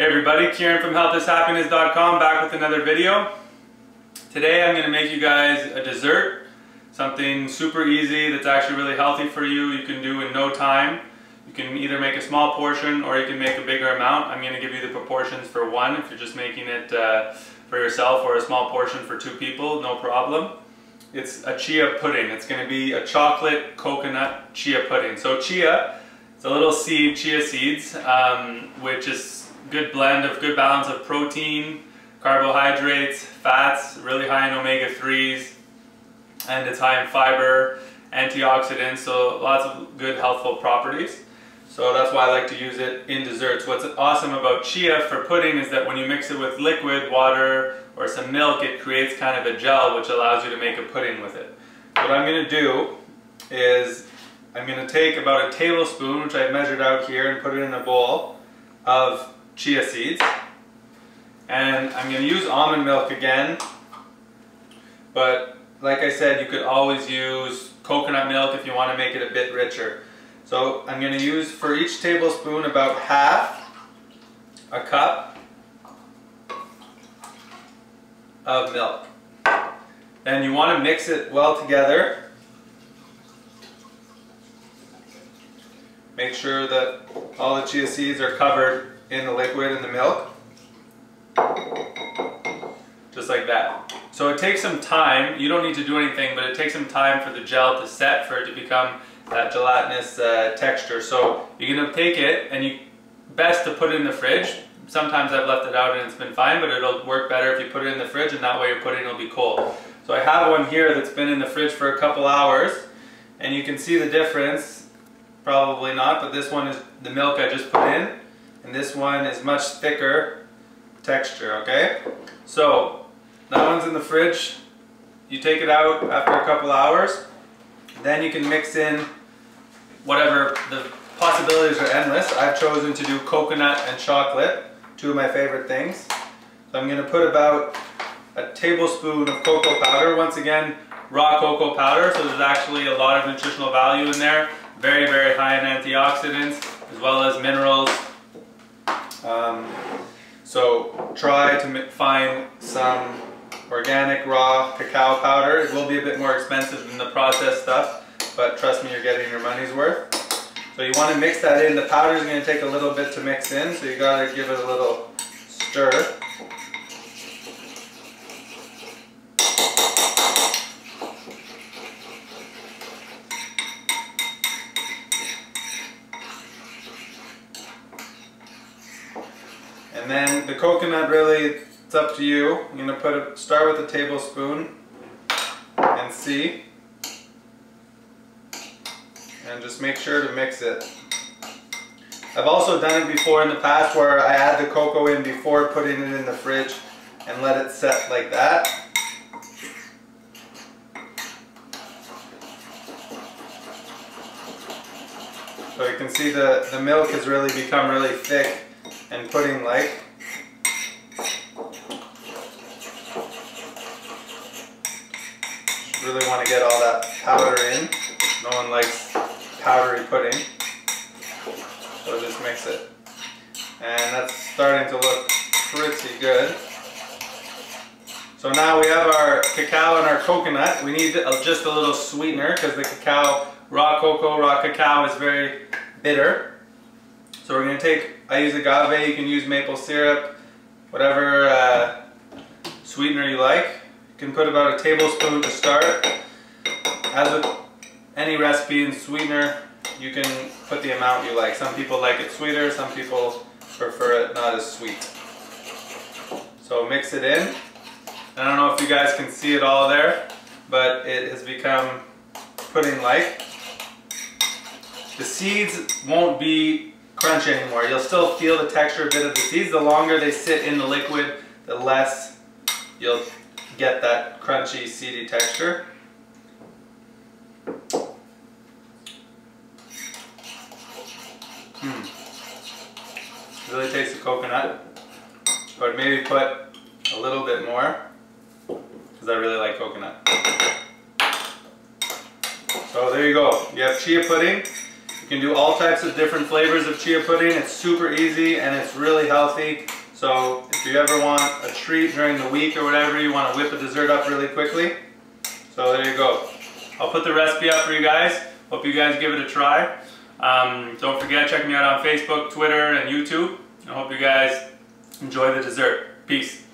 Hey everybody, Kieran from healthishappiness.com back with another video. Today I'm going to make you guys a dessert, something super easy that's actually really healthy for you. You can do in no time. You can either make a small portion or you can make a bigger amount. I'm going to give you the proportions for one if you're just making it for yourself, or a small portion for two people, no problem. It's a chia pudding. It's going to be a chocolate coconut chia pudding. So chia, it's a little seed, chia seeds, which is good blend of good balance of protein, carbohydrates, fats, really high in omega-3s, and it's high in fiber, antioxidants, so lots of good healthful properties. So that's why I like to use it in desserts. What's awesome about chia for pudding is that when you mix it with liquid, water, or some milk, it creates kind of a gel which allows you to make a pudding with it. What I'm going to do is I'm going to take about a tablespoon, which I've measured out here, and put it in a bowl of chia seeds. And I'm going to use almond milk again, but like I said, you could always use coconut milk if you want to make it a bit richer. So I'm going to use for each tablespoon about half a cup of milk. And you want to mix it well together. Make sure that all the chia seeds are covered in the liquid in the milk. Just like that. So it takes some time. You don't need to do anything, but it takes some time for the gel to set, for it to become that gelatinous texture. So you're going to take it, and best to put it in the fridge. Sometimes I've left it out and it's been fine, but it'll work better if you put it in the fridge, and that way your pudding will be cold. So I have one here that's been in the fridge for a couple hours, and you can see the difference. Probably not, but this one is the milk I just put in, and this one is much thicker texture, okay? So that one's in the fridge. You take it out after a couple hours, then you can mix in whatever. The possibilities are endless. I've chosen to do coconut and chocolate, two of my favorite things. So I'm going to put about a tablespoon of cocoa powder. Once again, raw cocoa powder, so there's actually a lot of nutritional value in there. Very, very high in antioxidants as well as minerals. So try to find some organic raw cacao powder. It will be a bit more expensive than the processed stuff, but trust me, you're getting your money's worth. So you want to mix that in. The powder is going to take a little bit to mix in, so you got to give it a little stir. And then the coconut, really, it's up to you. I'm going to start with a tablespoon and see. And just make sure to mix it. I've also done it before in the past where I add the cocoa in before putting it in the fridge and let it set like that. So you can see the milk has really become really thick and pudding-like. Really want to get all that powder in. No one likes powdery pudding. So just mix it. And that's starting to look pretty good. So now we have our cacao and our coconut. We need just a little sweetener because the cacao, raw cacao is very bitter. So we're going to take, I use agave, you can use maple syrup, whatever sweetener you like. You can put about a tablespoon to start. As with any recipe in sweetener, you can put the amount you like. Some people like it sweeter, some people prefer it not as sweet. So mix it in. I don't know if you guys can see it all there, but it has become pudding-like. The seeds won't be crunchy anymore. You'll still feel the texture a bit of the seeds. The longer they sit in the liquid, the less you'll get that crunchy, seedy texture. Really tastes the coconut. But maybe put a little bit more because I really like coconut. So there you go. You have chia pudding. can do all types of different flavors of chia pudding. It's super easy and it's really healthy. So if you ever want a treat during the week or whatever, you want to whip a dessert up really quickly. So there you go. I'll put the recipe up for you guys. Hope you guys give it a try. Don't forget, check me out on Facebook, Twitter, and YouTube. I hope you guys enjoy the dessert. Peace.